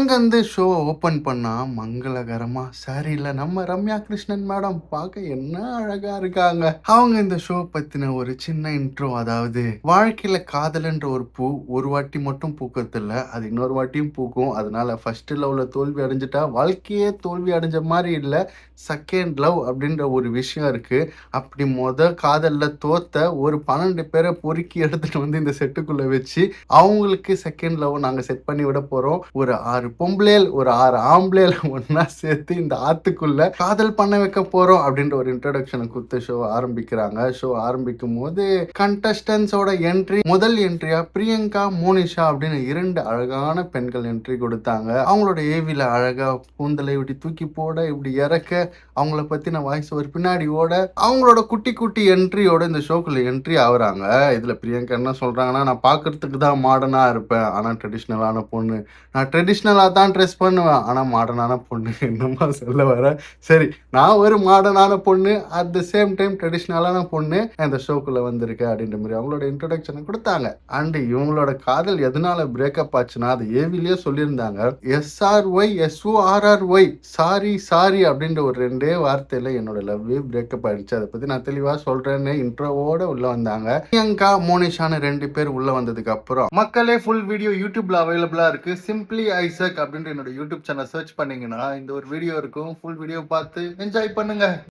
அங்க வந்து show open பண்ணா மங்களகரமா சாரில நம்ம ரம்யா கிருஷ்ணன் மேடம் பார்க்க என்ன அழகா இருக்காங்க. அவங்க இந்த ஷோ பத்தின ஒரு சின்ன இன்ட்ரோ, அதாவது வாழ்க்கையில காதல்ன்ற ஒரு பூ ஒரு வாட்டி மட்டும் பூக்கறதில்ல, அது இன்னொரு வாட்டியும் பூக்கும். அதனால ஃபர்ஸ்ட் லவ்ல தோல்வி அடைஞ்சுட்டா வாழ்க்கையே தோல்வி அடைஞ்ச மாரி இல்ல, செகண்ட் லவ் அப்படின்ற ஒரு விஷயம் இருக்கு. அப்படி காதல்ல தோத்த ஒரு 12 பேரை பொறுக்கி எடுத்துட்டு வந்து இந்த செட்டுக்குள்ள வச்சு அவங்களுக்கு செகண்ட் லவ் நாங்க செட் பண்ணி விட போறோம். ஒரு 6 பொம்பளையல் ஒரு 6 ஆம்பளையல் ஒண்ணா சேர்த்து இந்த ஆத்துக்குள்ள காதல் பண்ண வைக்க போறோம் அப்படின்ற ஒரு இன்ட்ரோடக்ஷனை குடுத்து ஷோ ஆரம்பிக்கிறாங்க. ஷோ ஆரம்பிக்கும் போது கண்டஸ்டன்ஸோட என்ட்ரி, முதல் என்ட்ரியா பிரியங்கா, மோனிஷா அப்படின்னு 2 அழகான பெண்கள் என்ட்ரி கொடுத்தாங்க. அவங்களோட ஏவில அழகா கூந்தலை இப்படி தூக்கி போட, இப்படி இறக்க, அவங்கள பத்தின வாய்ஸ் ஒரு பின்னாடி ஓட, அவங்களோட குட்டி குட்டி என்ட்ரியோட இந்த ஷோக்குள்ள என்ட்ரி ஆகுறாங்க. இதுல பிரியங்கா என்ன சொல்றாங்கன்னா, நான் பாக்குறதுக்கு தான் மாடர்னா இருப்பேன், ஆனா ட்ரெடிஷ்னலான பொண்ணு. நான் ட்ரெடிஷ்னலா தான் ட்ரெஸ் பண்ணுவேன், ஆனா மாடர்னான பொண்ணு. என்னமா சொல்ல வர? சரி, நான் ஒரு மாடர்னான பொண்ணு, அட் த சேம் டைம் ட்ரெடிஷ்னலான பொண்ணு இந்த ஷோக்குள்ள வந்திருக்கேன் அப்படின்ற மாதிரி அவங்களோட இன்ட்ரோடக்ஷனை கொடுத்தாங்க. அண்ட் இவங்களோட காதல் எதனால பிரேக்கப் ஆச்சுன்னா, அது ஏவிலேயே சொல்லியிருந்தாங்க. SRY SORRY சாரி சாரி அப்படின்ற ஒரு 2 வார்த்தையில என்னோட லவ்வே பிரேக்கப் ஆயிடுச்சு. அதை பத்தி நான் தெளிவா சொல்றேன்னு இன்ட்ரோவோட உள்ள வந்தாங்க. பிரியங்கா, மோனிஷான்னு 2 பேர் உள்ள வந்ததுக்கு அப்புறம் மக்களே ஃபுல் வீடியோ யூடியூப்ல அவைலபிளா இருக்கு. சிம்பிளி ஐசக் அப்படின்ற என்னோட யூடியூப் சேனல் சர்ச் பண்ணீங்கன்னா இந்த ஒரு வீடியோ இருக்கும். ஃபுல் வீடியோ பார்த்து என்ஜாய் பண்ணுங்க.